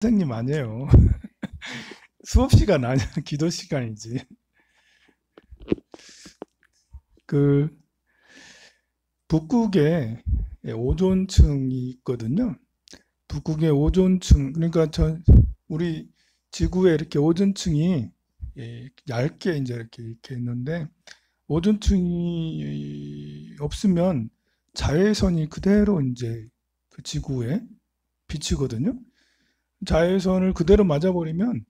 선생님 아니에요. 수업 시간 아니야. 기도 시간이지. 그 북극에 오존층이 있거든요. 북극의 오존층, 그러니까 우리 지구에 이렇게 오존층이 얇게 이제 이렇게 있는데, 오존층이 없으면 자외선이 그대로 이제 그 지구에 비치거든요. 자외선을 그대로 맞아버리면,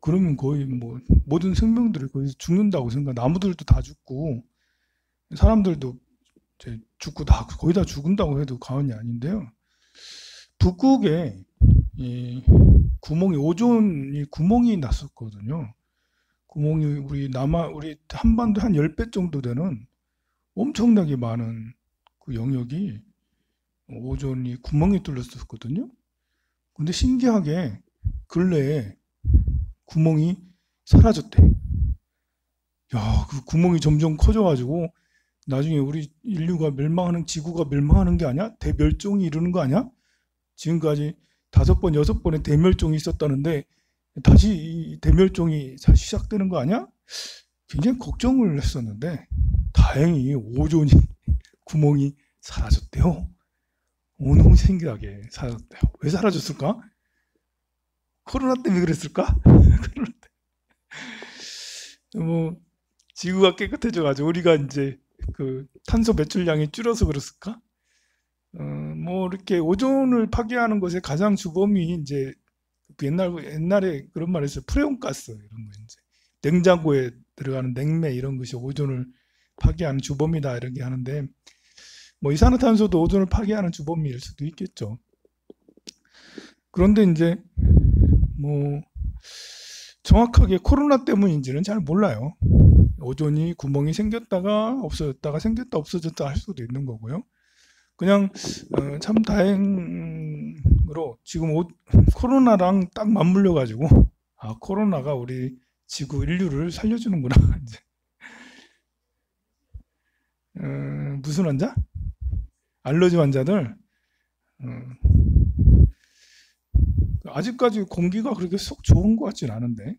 그러면 거의 뭐 모든 생명들이 거기서 죽는다고 생각. 나무들도 다 죽고 사람들도 이제 죽고 다 거의 다 죽는다고 해도 과언이 아닌데요. 북극에 이 구멍이 오존이 구멍이 났었거든요. 구멍이 우리 한반도 한 10배 정도 되는 엄청나게 많은 그 영역이 오존이 구멍이 뚫렸었거든요. 근데 신기하게 근래에 구멍이 사라졌대. 야, 그 구멍이 점점 커져가지고 나중에 우리 인류가 멸망하는, 지구가 멸망하는 게 아니야? 대멸종이 이르는 거 아니야? 지금까지 5번, 6번의 대멸종이 있었다는데 다시 이 대멸종이 다시 시작되는 거 아니야? 굉장히 걱정을 했었는데 다행히 오존이 구멍이 사라졌대요. 너무 신기하게 사라졌대요. 왜 사라졌을까? 코로나 때문에 그랬을까? 뭐 지구가 깨끗해져가지고 우리가 이제 그 탄소 배출량이 줄어서 그랬을까? 뭐 이렇게 오존을 파괴하는 것의 가장 주범이 이제 그 옛날에 그런 말이 있어요. 프레온가스 이런 거 이제 냉장고에 들어가는 냉매 이런 것이 오존을 파괴하는 주범이다 이렇게 하는데, 뭐 이산화탄소도 오존을 파괴하는 주범일 수도 있겠죠. 그런데 이제 뭐 정확하게 코로나 때문인지는 잘 몰라요. 오존이 구멍이 생겼다가 없어졌다가 생겼다 없어졌다 할 수도 있는 거고요. 그냥 참 다행으로 지금 코로나랑 딱 맞물려 가지고 코로나가 우리 지구 인류를 살려주는구나. 이제. 무슨 환자? 알러지 환자들. 아직까지 공기가 그렇게 속 좋은 것 같진 않은데.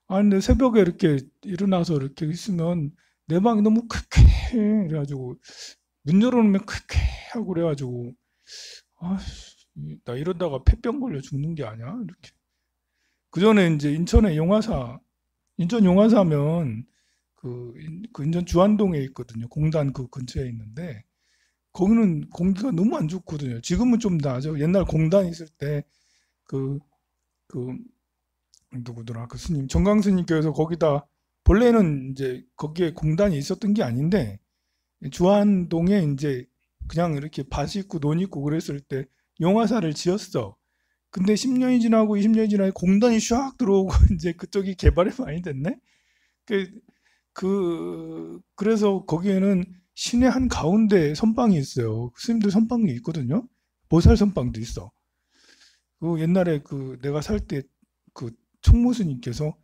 근데 새벽에 이렇게 일어나서 이렇게 있으면 내 방이 너무 쾌쾌해. 그래가지고 문 열어놓으면 쾌쾌하고 그래가지고 나 이러다가 폐병 걸려 죽는 게 아니야? 이렇게. 그 전에 이제 인천 용화사면 그 인천 주안동에 있거든요. 공단 그 근처에 있는데 거기는 공기가 너무 안 좋거든요. 지금은 좀 나아져. 옛날 공단 있을 때 그 누구더라 그 스님 정강 스님께서 거기다 본래는 이제 거기에 공단이 있었던 게 아닌데 주안동에 이제 그냥 이렇게 밭 있고 논 있고 그랬을 때 용화사를 지었어. 근데 10년이 지나고 20년이 지나고 공단이 샥 들어오고 이제 그쪽이 개발이 많이 됐네. 그래서 거기에는 시내 한 가운데 선방이 있어요. 스님들 선방이 있거든요. 보살 선방도 있어. 그 옛날에 그 내가 살 때 그 총무스님께서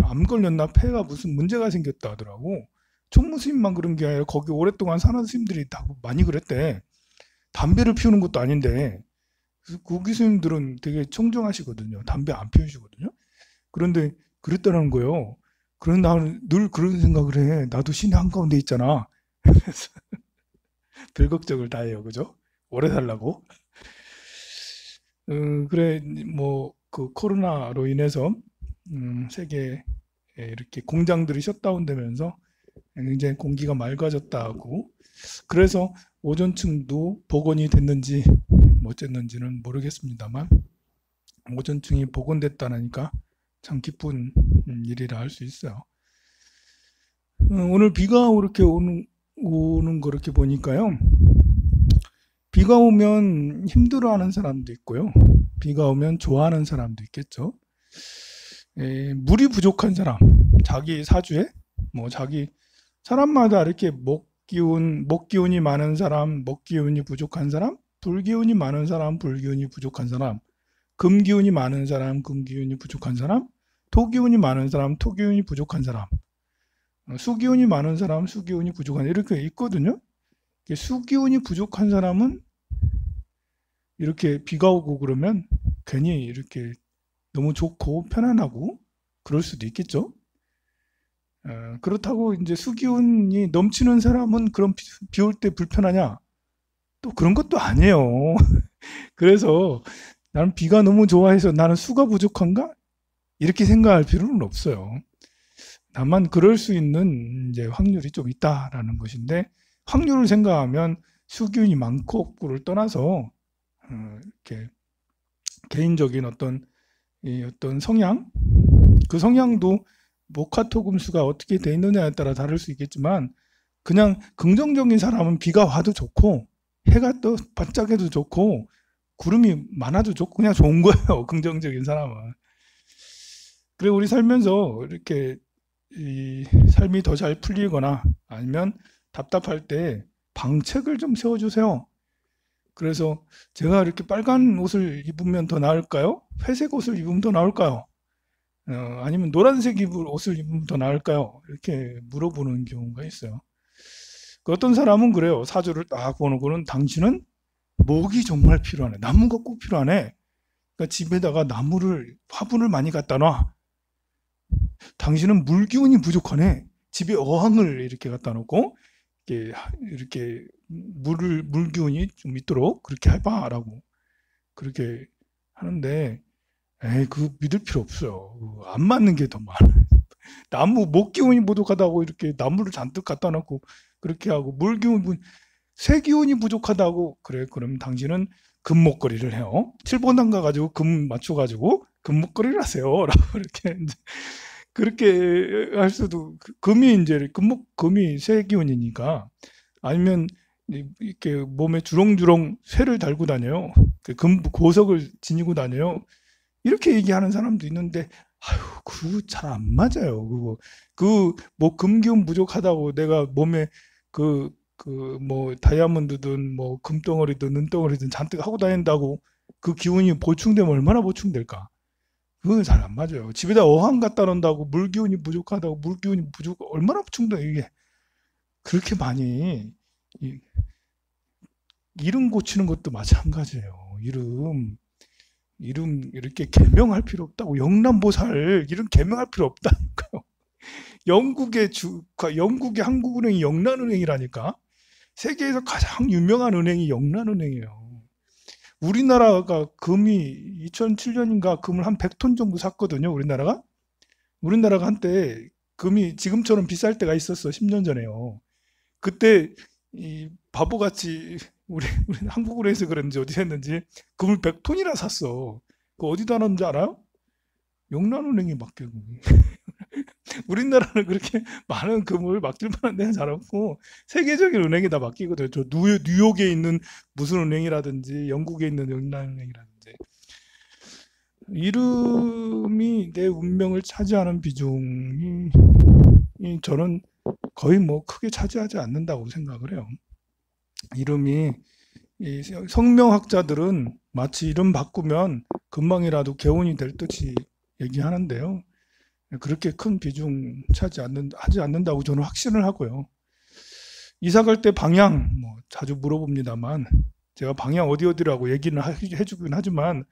암 걸렸나 폐가 무슨 문제가 생겼다 하더라고. 총무스님만 그런 게 아니라 거기 오랫동안 사는 스님들이 다 많이 그랬대. 담배를 피우는 것도 아닌데. 그래서 거기 스님들은 되게 청정하시거든요. 담배 안 피우시거든요. 그런데 그랬다는 거예요. 그런 나는 늘 그런 생각을 해. 나도 시내 한가운데 있잖아. 별 걱정을 다 해요. 그죠? 오래 살라고. 그래, 뭐, 그 코로나로 인해서, 세계에 이렇게 공장들이 셧다운되면서 굉장히 공기가 맑아졌다고. 그래서 오존층도 복원이 됐는지, 뭐 어쨌는지는 모르겠습니다만, 오존층이 복원됐다니까 참 기쁜 일이라 할 수 있어요. 오늘 비가 이렇게 오는 거 이렇게 보니까요. 비가 오면 힘들어하는 사람도 있고요. 비가 오면 좋아하는 사람도 있겠죠. 물이 부족한 사람, 자기 사주에 뭐 자기 사람마다 이렇게 목기운이 많은 사람, 목기운이 부족한 사람, 불기운이 많은 사람, 불기운이 부족한 사람, 금기운이 많은 사람, 금기운이 부족한 사람, 토기운이 많은 사람, 토기운이 부족한 사람, 수기운이 많은 사람, 수기운이 부족한 사람 이렇게 있거든요. 수기운이 부족한 사람은 이렇게 비가 오고 그러면 괜히 이렇게 너무 좋고 편안하고 그럴 수도 있겠죠. 그렇다고 이제 수기운이 넘치는 사람은 그럼 비 올 때 불편하냐? 또 그런 것도 아니에요. 그래서 나는 비가 너무 좋아해서 나는 수가 부족한가? 이렇게 생각할 필요는 없어요. 다만 그럴 수 있는 이제 확률이 좀 있다라는 것인데, 확률을 생각하면 수기운이 많고 없고를 떠나서 이렇게 개인적인 어떤 성향, 그 성향도 목화토금수가 어떻게 돼 있느냐에 따라 다를 수 있겠지만, 그냥 긍정적인 사람은 비가 와도 좋고 해가 또 반짝해도 좋고 구름이 많아도 좋고 그냥 좋은 거예요. 긍정적인 사람은. 그리고 우리 살면서 이렇게 이 삶이 더 잘 풀리거나 아니면 답답할 때 방책을 좀 세워주세요. 그래서 제가 이렇게 빨간 옷을 입으면 더 나을까요? 회색 옷을 입으면 더 나을까요? 아니면 노란색 옷을 입으면 더 나을까요? 이렇게 물어보는 경우가 있어요. 그 어떤 사람은 그래요. 사주를 딱 보고는 당신은 목이 정말 필요하네. 나무가 꼭 필요하네. 그러니까 집에다가 화분을 많이 갖다 놔. 당신은 물기운이 부족하네. 집에 어항을 이렇게 갖다 놓고 이렇게 물기운이 좀 있도록 그렇게 해봐라고 그렇게 하는데, 에이, 그거 믿을 필요 없어요. 안 맞는 게 더 많아요. 목기운이 부족하다고 이렇게 나무를 잔뜩 갖다 놓고 그렇게 하고, 쇠기운이 부족하다고, 그래, 그럼 당신은 금목걸이를 해요. 7번당 가가지고 금 맞춰가지고 금목걸이를 하세요. 라고 이렇게 그렇게 할 수도, 금이 이제 금이 쇠기운이니까. 아니면 이렇게 몸에 주렁주렁 쇠를 달고 다녀요. 금 고석을 지니고 다녀요. 이렇게 얘기하는 사람도 있는데, 아유, 그거 잘 안 맞아요. 뭐 금기운 부족하다고 내가 몸에 뭐 다이아몬드든 뭐 금덩어리든 은덩어리든 잔뜩 하고 다닌다고 그 기운이 보충되면 얼마나 보충될까? 그건 잘 안 맞아요. 집에다 어항 갖다 놓는다고 물기운이 부족하다고 얼마나 보충돼 이게. 그렇게 많이 이름 고치는 것도 마찬가지예요. 이름 이렇게 개명할 필요 없다고. 영란보살 이름 개명할 필요 없다니까요. 영국의 한국은행이 영란은행이라니까. 세계에서 가장 유명한 은행이 영란은행이에요. 우리나라가 금이 2007년인가 금을 한 100톤 정도 샀거든요. 우리나라가 한때 금이 지금처럼 비쌀 때가 있었어. 10년 전에요. 그때 이 바보같이 우리 한국은행에서 그랬는지 어디 했는지 금을 100톤이나 샀어. 그 어디다 놨는지 알아요? 영란은행에 맡기고. 우리나라는 그렇게 많은 금을 맡길 만한 데는 잘 없고 세계적인 은행에다 맡기거든요. 저 뉴욕에 있는 무슨 은행이라든지 영국에 있는 영란은행이라든지. 이름이 내 운명을 차지하는 비중이 저는 거의 뭐 크게 차지하지 않는다고 생각을 해요. 이름이, 이 성명학자들은 마치 이름 바꾸면 금방이라도 개운이 될 듯이 얘기하는데요. 그렇게 큰 비중 하지 않는다고 저는 확신을 하고요. 이사 갈 때 방향 뭐 자주 물어봅니다만, 제가 방향 어디라고 얘기는 해주긴 하지만,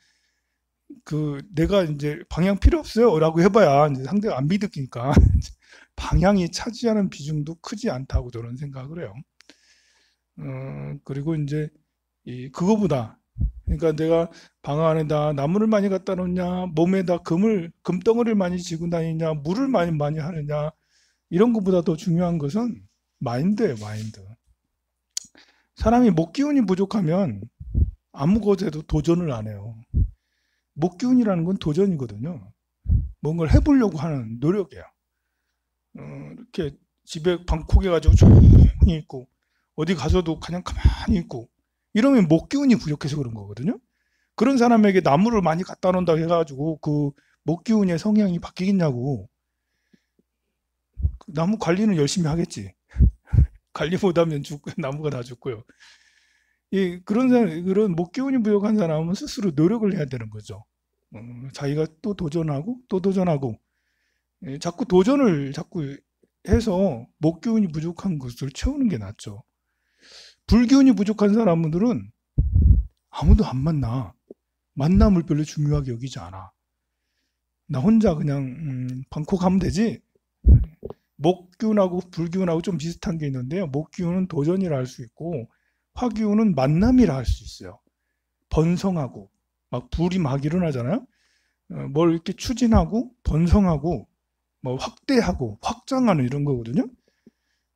내가 이제 방향 필요 없어요라고 해봐야 이제 상대가 안 믿으니까 방향이 차지하는 비중도 크지 않다고 저는 생각을 해요. 그리고 이제 그거보다, 그러니까 내가 방 안에다 나무를 많이 갖다 놓냐, 몸에다 금덩어리를 많이 지고 다니냐, 물을 많이 하느냐, 이런 것보다 더 중요한 것은 마인드예요, 마인드. 사람이 목기운이 부족하면 아무것에도 도전을 안 해요. 목기운이라는 건 도전이거든요. 뭔가를 해보려고 하는 노력이에요. 이렇게 집에 방콕에 가지고 조용히 있고 어디 가서도 그냥 가만히 있고 이러면 목기운이 부족해서 그런 거거든요. 그런 사람에게 나무를 많이 갖다 놓는다고 해가지고 그 목기운의 성향이 바뀌겠냐고. 나무 관리는 열심히 하겠지. 관리 못하면 나무가 다 죽고요. 그런 목기운이 부족한 사람은 스스로 노력을 해야 되는 거죠. 자기가 또 도전하고 또 도전하고, 자꾸 해서 목기운이 부족한 것을 채우는 게 낫죠. 불기운이 부족한 사람들은 아무도 안 만나. 만남을 별로 중요하게 여기지 않아. 나 혼자 그냥 방콕 가면 되지. 목기운하고 불기운하고 좀 비슷한 게 있는데요. 목기운은 도전이라 할 수 있고 화기운은 만남이라 할 수 있어요. 번성하고 막 불이 막 일어나잖아요. 뭘 이렇게 추진하고 번성하고 뭐 확대하고 확장하는 이런 거거든요.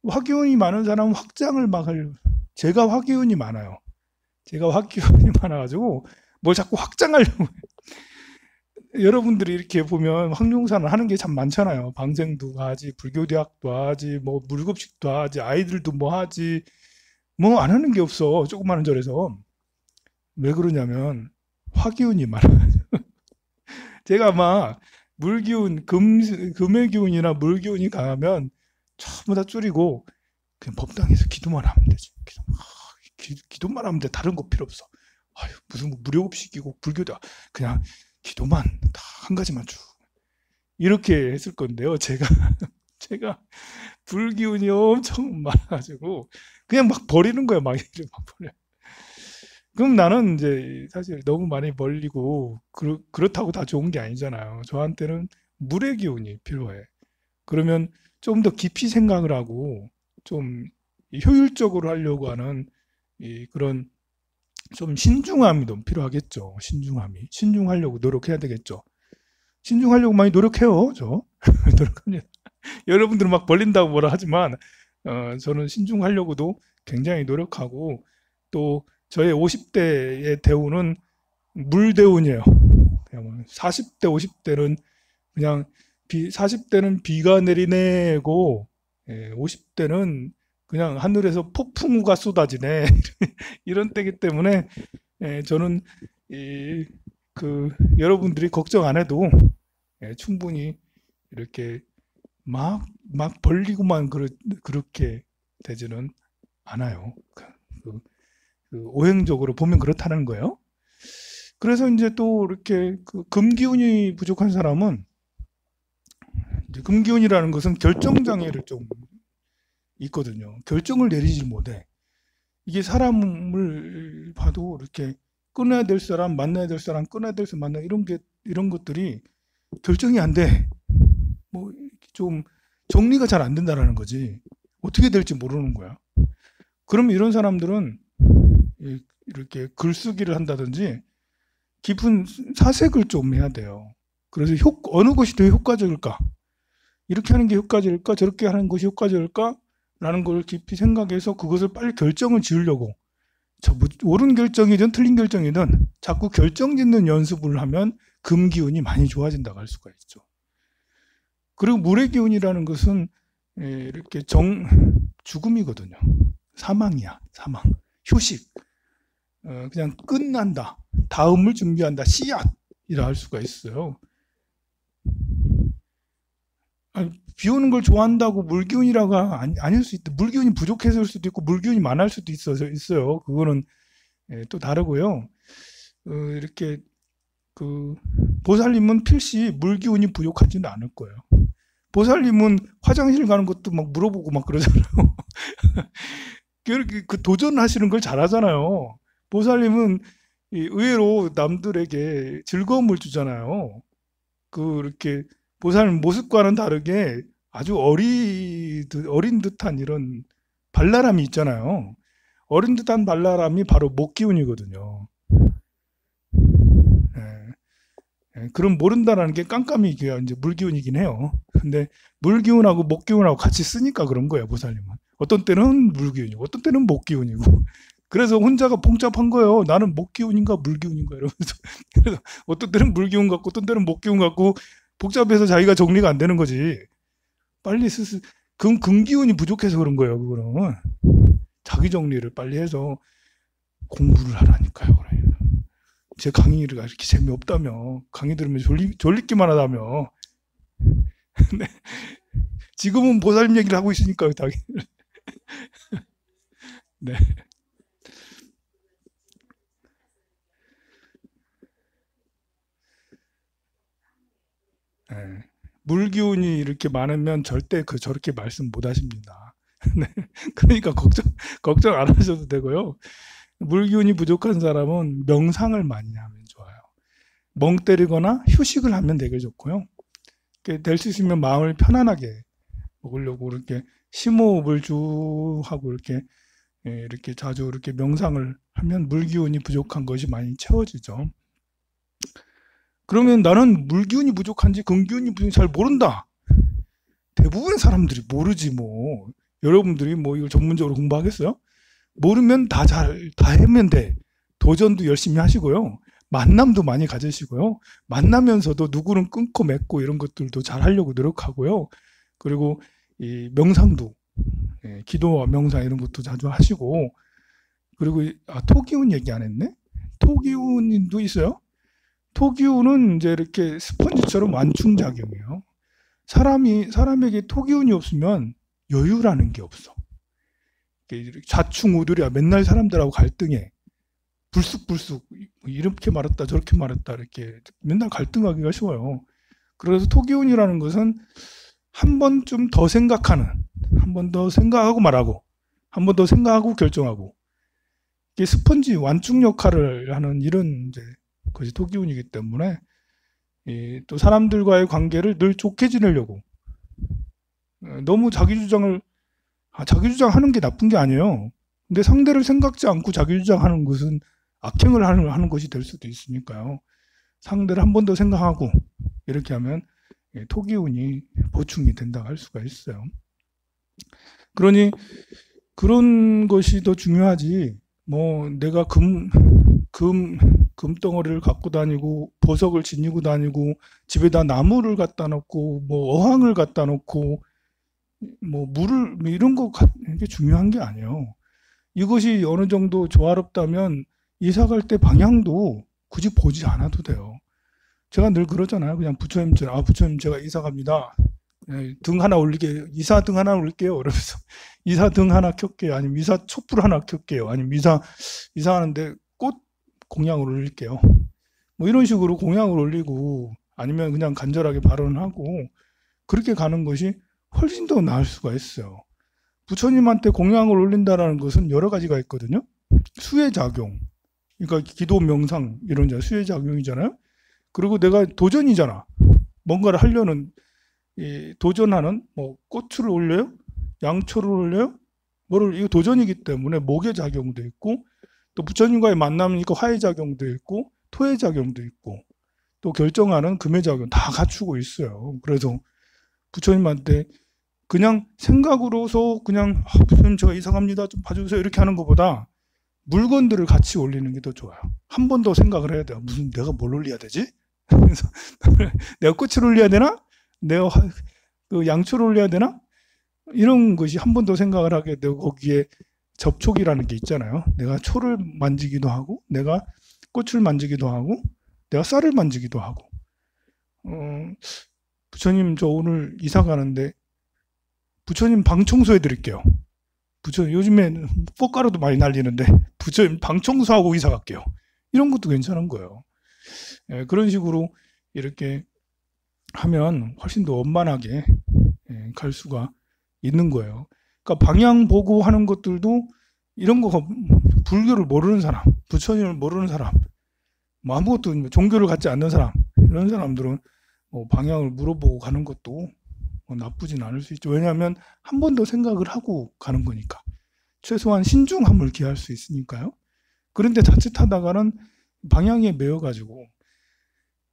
화기운이 많은 사람은 확장을 막 할. 제가 화기운이 많아요. 제가 화기운이 많아가지고 뭘 자꾸 확장하려고. 여러분들이 이렇게 보면 황룡사는 하는 게 참 많잖아요. 방생도 하지, 불교대학도 하지, 뭐 물급식도 하지, 아이들도 뭐 하지, 뭐 안 하는 게 없어. 조그마한 절에서. 왜 그러냐면 화기운이 많아요. 제가 막 물기운, 금의 기운이나 물기운이 강하면 전부 다 줄이고 그냥 법당에서 기도만 하면 되지. 기도만 하면 돼. 다른 거 필요 없어. 아유, 무슨 무료급식이고 불교다. 그냥 기도만 다 한 가지만 쭉 이렇게 했을 건데요. 제가 불기운이 엄청 많아가지고 그냥 막 버리는 거야. 막 이렇게 막 버려. 그럼 나는 이제 사실 너무 많이 벌리고 그렇다고 다 좋은 게 아니잖아요. 저한테는 물의 기운이 필요해. 그러면 좀 더 깊이 생각을 하고 좀 효율적으로 하려고 하는 그런 좀 신중함이 너무 필요하겠죠. 신중하려고 노력해야 되겠죠. 신중하려고 많이 노력해요. 저 노력합니다. 여러분들은 막 벌린다고 뭐라 하지만 저는 신중하려고도 굉장히 노력하고 또 저의 50대의 대우는 물대운이에요. 40대, 50대는 그냥 40대는 비가 내리네고 50대는 그냥 하늘에서 폭풍우가 쏟아지네. 이런 때기 때문에 저는 여러분들이 걱정 안 해도 충분히 이렇게 막 벌리고만 그렇게 되지는 않아요. 오행적으로 보면 그렇다는 거예요. 그래서 이제 또 이렇게 금기운이 부족한 사람은 이제 금기운이라는 것은 결정장애를 좀 있거든요. 결정을 내리지 못해. 이게 사람을 봐도 이렇게 끊어야 될 사람, 만나야 될 사람, 끊어야 될 사람, 만나 이런 것들이 결정이 안 돼. 뭐 좀 정리가 잘 안 된다라는 거지. 어떻게 될지 모르는 거야. 그럼 이런 사람들은 이렇게 글쓰기를 한다든지 깊은 사색을 좀 해야 돼요. 그래서 어느 것이 더 효과적일까? 이렇게 하는 게 효과적일까? 저렇게 하는 것이 효과적일까? 라는 걸 깊이 생각해서 그것을 빨리 결정을 지으려고 옳은 결정이든 틀린 결정이든 자꾸 결정 짓는 연습을 하면 금기운이 많이 좋아진다고 할 수가 있죠. 그리고 물의 기운이라는 것은 이렇게 죽음이거든요. 사망이야. 사망. 휴식. 그냥 끝난다. 다음을 준비한다. 씨앗이라 할 수가 있어요. 비 오는 걸 좋아한다고 물기운이라고 아닐 수 있다. 물기운이 부족해서일 수도 있고 물기운이 많을 수도 있어요. 그거는 또 다르고요. 이렇게 보살님은 필시 물기운이 부족하지는 않을 거예요. 보살님은 화장실 가는 것도 막 물어보고 막 그러잖아요. 그 도전하시는 걸 잘하잖아요. 보살님은 의외로 남들에게 즐거움을 주잖아요. 이렇게 보살님 모습과는 다르게 아주 어린 듯한 이런 발랄함이 있잖아요. 어린 듯한 발랄함이 바로 목기운이거든요. 그럼 모른다라는 게 깜깜이 이제 물기운이긴 해요. 근데 물기운하고 목기운하고 같이 쓰니까 그런 거예요, 보살님은. 어떤 때는 물기운이고, 어떤 때는 목기운이고. 그래서 혼자가 복잡한 거예요. 나는 목기운인가 물기운인가 이러면서. 그래서 어떤 때는 물기운 같고, 어떤 때는 목기운 같고, 복잡해서 자기가 정리가 안 되는 거지. 빨리 금기운이 부족해서 그런 거예요, 그거는. 자기 정리를 빨리 해서 공부를 하라니까요. 제 강의가 이렇게 재미없다며, 강의 들으면 졸리기만 하다며. 네. 지금은 보살님 얘기를 하고 있으니까요, 당연히. 네. 네. 물기운이 이렇게 많으면 절대 저렇게 말씀 못 하십니다. 네. 그러니까 걱정 안 하셔도 되고요. 물기운이 부족한 사람은 명상을 많이 하면 좋아요. 멍 때리거나 휴식을 하면 되게 좋고요. 될 수 있으면 마음을 편안하게 먹으려고 이렇게 심호흡을 쭉 하고 이렇게 자주 이렇게 명상을 하면 물기운이 부족한 것이 많이 채워지죠. 그러면 나는 물기운이 부족한지 금기운이 부족한지 잘 모른다. 대부분의 사람들이 모르지 뭐. 여러분들이 뭐 이걸 전문적으로 공부하겠어요? 모르면 다 하면 돼. 도전도 열심히 하시고요. 만남도 많이 가지시고요. 만나면서도 누구는 끊고 맺고 이런 것들도 잘 하려고 노력하고요. 그리고 이 명상도, 기도와 명상 이런 것도 자주 하시고, 그리고 토기운 얘기 안 했네? 토기운도 있어요. 토기운은 이제 이렇게 스펀지처럼 완충작용이에요. 사람에게 토기운이 없으면 여유라는 게 없어. 좌충우돌이야. 맨날 사람들하고 갈등해. 불쑥불쑥 이렇게 말했다 저렇게 말했다 이렇게 맨날 갈등하기가 쉬워요. 그래서 토기운이라는 것은 한 번쯤 더 생각하는, 한 번 더 생각하고 말하고, 한 번 더 생각하고 결정하고, 이게 스펀지 완충 역할을 하는 이런 이제 것이 토기운이기 때문에 또 사람들과의 관계를 늘 좋게 지내려고 너무 자기 주장하는 게 나쁜 게 아니에요. 근데 상대를 생각지 않고 자기 주장하는 것은 악행을 하는 것이 될 수도 있으니까요. 상대를 한 번 더 생각하고 이렇게 하면 토기운이 보충이 된다고 할 수가 있어요. 그러니 그런 것이 더 중요하지. 뭐 내가 금덩어리를 갖고 다니고 보석을 지니고 다니고 집에다 나무를 갖다 놓고 뭐 어항을 갖다 놓고 뭐 물을 이런 거 이게 중요한 게 아니에요. 이것이 어느 정도 조화롭다면 이사 갈 때 방향도 굳이 보지 않아도 돼요. 제가 늘 그러잖아요. 그냥 부처님처럼 부처님 제가 이사 갑니다. 등 하나 올리게 이사 등 하나 올릴게요. 그러면서 이사 등 하나 켤게요. 아니면 이사 촛불 하나 켤게요. 아니면 이사하는데 꽃 공양을 올릴게요. 뭐 이런 식으로 공양을 올리고 아니면 그냥 간절하게 발언하고 그렇게 가는 것이 훨씬 더 나을 수가 있어요. 부처님한테 공양을 올린다는 것은 여러 가지가 있거든요. 수혜작용, 그러니까 기도, 명상 이런 수혜작용이잖아요. 그리고 내가 도전이잖아. 뭔가를 하려는 도전하는 뭐 꽃을 올려요? 양초를 올려요? 이거 도전이기 때문에 목의 작용도 있고 또 부처님과의 만남이니까 화의 작용도 있고 토의 작용도 있고 또 결정하는 금의 작용 다 갖추고 있어요. 그래서 부처님한테 그냥 생각으로서 그냥 부처님 제가 이사 갑니다 좀 봐주세요 이렇게 하는 것보다 물건들을 같이 올리는 게 더 좋아요. 한 번 더 생각을 해야 돼요. 무슨 내가 뭘 올려야 되지? 그래서 내가 꽃을 올려야 되나? 내가 그 양초를 올려야 되나? 이런 것이 한 번 더 생각을 하게 되고 거기에 접촉이라는 게 있잖아요. 내가 초를 만지기도 하고 내가 꽃을 만지기도 하고 내가 쌀을 만지기도 하고 부처님 저 오늘 이사 가는데 부처님 방 청소해 드릴게요. 부처님 요즘에 꽃가루도 많이 날리는데 부처님 방 청소하고 이사 갈게요. 이런 것도 괜찮은 거예요. 그런 식으로 이렇게 하면 훨씬 더 원만하게 갈 수가 있는 거예요. 그러니까 방향 보고 하는 것들도 이런 거 불교를 모르는 사람, 부처님을 모르는 사람, 뭐 아무것도 종교를 갖지 않는 사람 이런 사람들은 뭐 방향을 물어보고 가는 것도 뭐 나쁘진 않을 수 있죠. 왜냐하면 한 번 더 생각을 하고 가는 거니까. 최소한 신중함을 기할 수 있으니까요. 그런데 자칫하다가는 방향에 매여가지고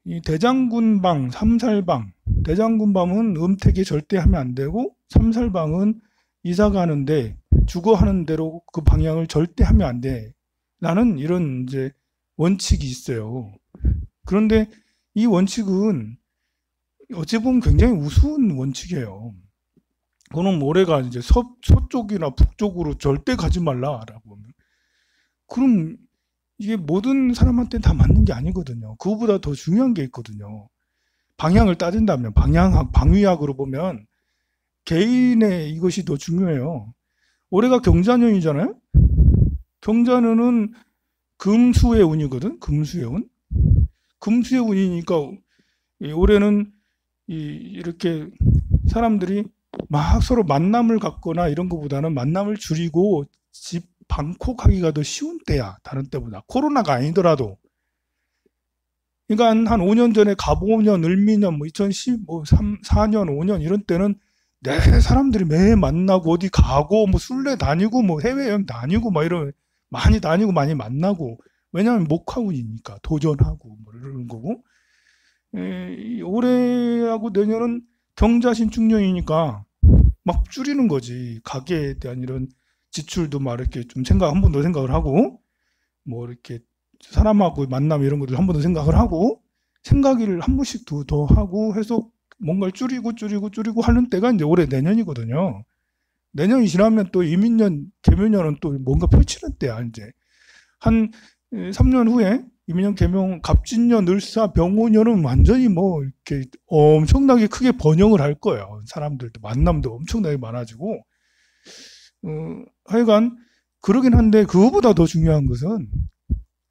이 대장군방, 삼살방, 대장군방은 음택에 절대 하면 안 되고 삼살방은 이사 가는데 주거하는 대로 그 방향을 절대 하면 안 돼. 라는 이런 이제 원칙이 있어요. 그런데 이 원칙은 어찌 보면 굉장히 우스운 원칙이에요. 그는 모래가 이제 서쪽이나 북쪽으로 절대 가지 말라라고 하면 그럼 이게 모든 사람한테 다 맞는 게 아니거든요. 그거보다 더 중요한 게 있거든요. 방향을 따진다면 방위학으로 보면 개인의 이것이 더 중요해요. 올해가 경자년이잖아요. 경자년은 금수의 운이거든. 금수의 운. 금수의 운이니까 올해는 이렇게 사람들이 막 서로 만남을 갖거나 이런 것보다는 만남을 줄이고 방콕하기가 더 쉬운 때야. 다른 때보다. 코로나가 아니더라도. 그러니까 한 5년 전에 갑오년, 을미년, 4년, 5년 이런 때는 내 사람들이 매일 만나고 어디 가고 술래 다니고 해외여행 다니고 이런 많이 다니고 많이 만나고 왜냐하면 목화운이니까 도전하고 이런 거고 올해하고 내년은 경자신 중년이니까 막 줄이는 거지. 가게에 대한 이런 지출도 이렇게 좀 한 번 더 생각을 하고 이렇게 사람하고 만남 이런 것도 한 번 더 생각을 하고 생각을 한 번씩 더 하고 해서 뭔가를 줄이고 하는 때가 이제 올해 내년이거든요. 내년이 지나면 또 이민년, 개묘년은 또 뭔가 펼치는 때야. 이제 한 3년 후에 이민년, 개묘, 갑진년, 을사, 병오년은 완전히 이렇게 엄청나게 크게 번영을 할 거예요. 사람들도 만남도 엄청나게 많아지고 하여간 그러긴 한데 그거보다 더 중요한 것은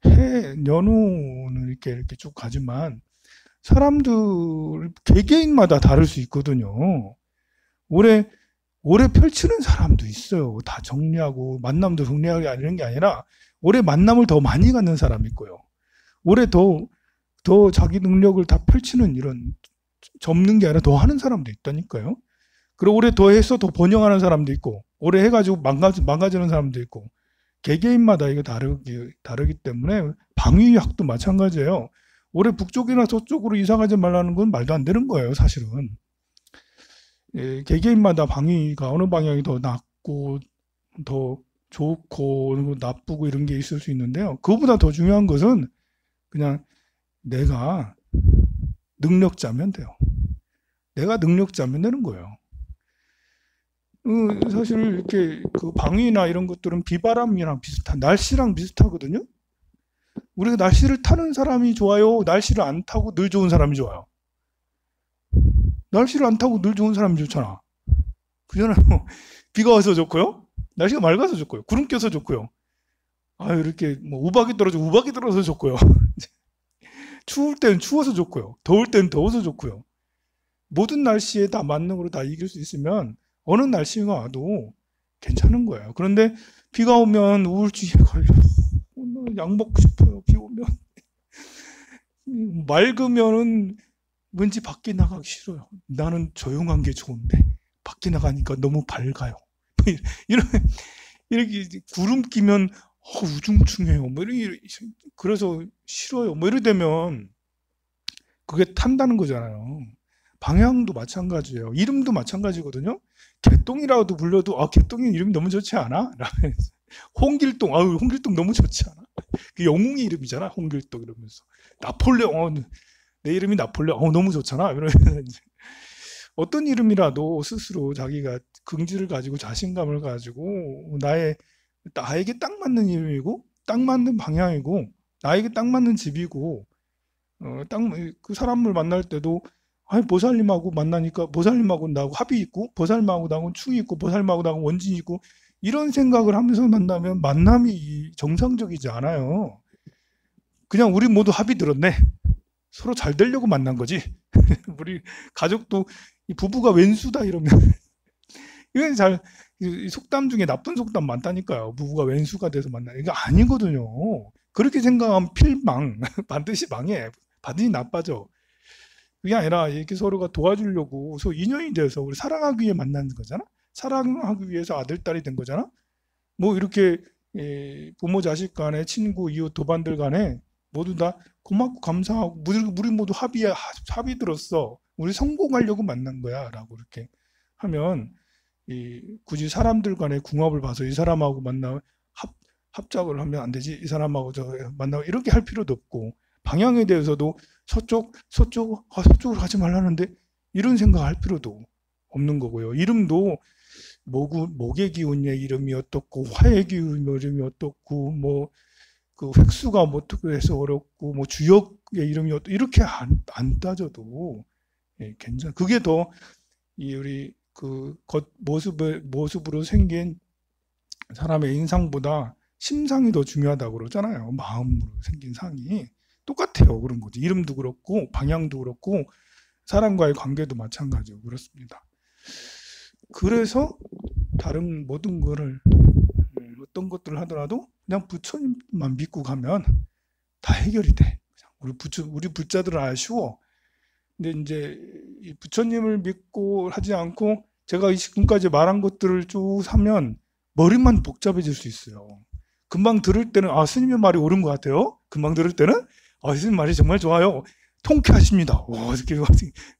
해 연후는 이렇게 쭉 가지만 사람들 개개인마다 다를 수 있거든요. 올해 펼치는 사람도 있어요. 다 정리하고 만남도 정리하기 이런 게 아니라 올해 만남을 더 많이 갖는 사람이 있고요. 올해 더 자기 능력을 다 펼치는 이런 접는 게 아니라 더 하는 사람도 있다니까요. 그리고 올해 더 해서 더 번영하는 사람도 있고 올해 해가지고 망가지는 사람도 있고 개개인마다 이거 다르기 때문에 방위학도 마찬가지예요. 올해 북쪽이나 서쪽으로 이사 가지 말라는 건 말도 안 되는 거예요, 사실은. 개개인마다 방위가 어느 방향이 더 낫고 더 좋고 나쁘고 이런 게 있을 수 있는데요. 그거보다 더 중요한 것은 그냥 내가 능력자면 돼요. 내가 능력자면 되는 거예요. 사실 이렇게 그 방위나 이런 것들은 비바람이랑 날씨랑 비슷하거든요. 우리가 날씨를 타는 사람이 좋아요? 날씨를 안 타고 늘 좋은 사람이 좋아요? 날씨를 안 타고 늘 좋은 사람이 좋잖아. 그잖아요. 비가 와서 좋고요. 날씨가 맑아서 좋고요. 구름 껴서 좋고요. 이렇게 우박이 떨어져서 좋고요. 추울 때는 추워서 좋고요. 더울 때는 더워서 좋고요. 모든 날씨에 다 맞는 거로 다 이길 수 있으면 어느 날씨가 와도 괜찮은 거예요. 그런데 비가 오면 우울증에 걸려. 약 먹고 싶어요. 비 오면. 맑으면은 왠지 밖에 나가기 싫어요. 나는 조용한 게 좋은데 밖에 나가니까 너무 밝아요. 이렇게 구름 끼면 우중충해요. 그래서 싫어요. 이래 되면 그게 탄다는 거잖아요. 방향도 마찬가지예요. 이름도 마찬가지거든요. 개똥이라도 불려도 개똥이 이름이 너무 좋지 않아? 홍길동, 홍길동 너무 좋지 않아? 그 영웅의 이름이잖아. 홍길동 이러면서 나폴레옹, 내 이름이 나폴레옹, 너무 좋잖아. 이러면서 어떤 이름이라도 스스로 자기가 긍지를 가지고 자신감을 가지고 나에게 딱 맞는 이름이고 딱 맞는 방향이고 나에게 딱 맞는 집이고 그 사람을 만날 때도 보살님하고 만나니까 보살님하고 나하고 합이 있고 보살님하고 나하고 충이 있고 보살님하고 나하고 원진이 있고 이런 생각을 하면서 만나면 만남이 정상적이지 않아요. 그냥 우리 모두 합이 들었네. 서로 잘 되려고 만난 거지. 우리 가족도 부부가 왼수다 이러면 이건 속담 중에 나쁜 속담 많다니까요. 부부가 왼수가 돼서 만나는 이거 아니거든요. 그렇게 생각하면 필망 반드시 망해. 반드시 나빠져. 그게 아니라 이렇게 서로가 도와주려고 인연이 돼서 우리 사랑하기 위해 만나는 거잖아. 사랑하기 위해서 아들 딸이 된 거잖아. 이렇게 부모 자식 간에 친구 이웃 도반들 간에 모두 다 고맙고 감사하고 우리 모두 합의 들었어. 우리 성공하려고 만난 거야 라고 이렇게 하면 굳이 사람들 간의 궁합을 봐서 이 사람하고 합작을 하면 안 되지. 이 사람하고 만나고 이렇게 할 필요도 없고 방향에 대해서도 서쪽으로 가지 말라는데 이런 생각할 필요도 없는 거고요. 이름도 목의 기운의 이름이 어떻고 화의 기운의 이름이 어떻고 그 획수가 어떻게 해서 어렵고 주역의 이름이 어떻고 이렇게 안 따져도 괜찮아. 그게 더 우리 그 겉 모습으로 생긴 사람의 인상보다 심상이 더 중요하다고 그러잖아요. 마음으로 생긴 상이 똑같아요. 그런 거지. 이름도 그렇고 방향도 그렇고 사람과의 관계도 마찬가지고 그렇습니다. 그래서 다른 모든 거를 어떤 것들을 하더라도 그냥 부처님만 믿고 가면 다 해결이 돼. 우리 불자들은 아쉬워. 근데 이제 이 부처님을 믿고 하지 않고 제가 지금까지 말한 것들을 쭉 하면 머리만 복잡해질 수 있어요. 금방 들을 때는 아 스님의 말이 옳은 것 같아요. 금방 들을 때는 아 스님 말이 정말 좋아요. 통쾌하십니다. 와 이렇게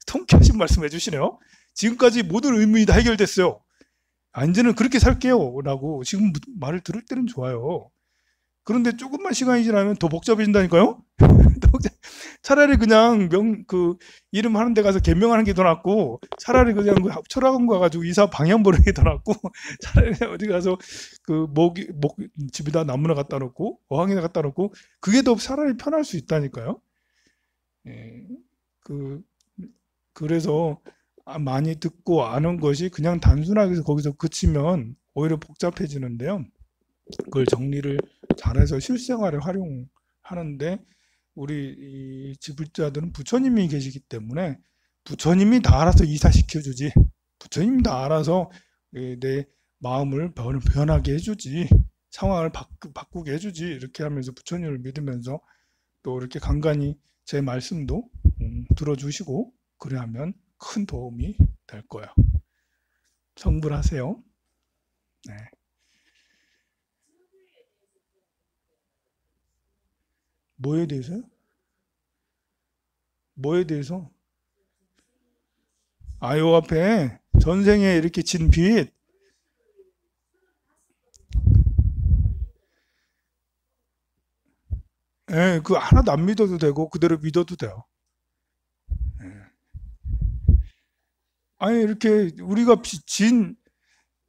통쾌하신 말씀 해주시네요. 지금까지 모든 의문이 다 해결됐어요. 아, 이제는 그렇게 살게요. 라고 지금 말을 들을 때는 좋아요. 그런데 조금만 시간이 지나면 더 복잡해진다니까요? 차라리 그냥 이름 하는 데 가서 개명하는 게 더 낫고, 차라리 그냥 철학원 가가지고 이사 방향 보는 게 더 낫고, 차라리 어디 가서 집에다 나무나 갖다 놓고, 어항에다 갖다 놓고, 그게 더 차라리 편할 수 있다니까요. 예, 그래서 많이 듣고 아는 것이 그냥 단순하게 거기서 그치면 오히려 복잡해지는데요. 그걸 정리를 잘해서 실생활에 활용하는데 우리 이 지불자들은 부처님이 계시기 때문에 부처님이 다 알아서 이사시켜주지, 부처님이 다 알아서 내 마음을 변하게 해주지, 상황을 바꾸게 해주지, 이렇게 하면서 부처님을 믿으면서 또 이렇게 간간히 제 말씀도 들어주시고 그래 하면 큰 도움이 될 거예요. 성불하세요. 네. 뭐에 대해서요? 뭐에 대해서? 아요 앞에 전생에 이렇게 진 빚, 예, 그 하나도 안 믿어도 되고 그대로 믿어도 돼요. 예. 아니 이렇게 우리가 진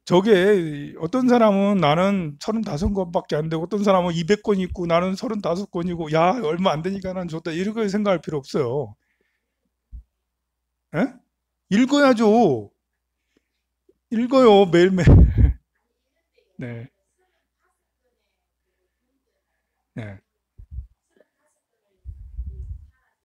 저게 어떤 사람은 나는 35권밖에 안 되고 어떤 사람은 200권 있고 나는 35권이고 야 얼마 안 되니까 난 좋다 이렇게 생각할 필요 없어요. 예? 읽어야죠. 읽어요 매일매일. 네. 네.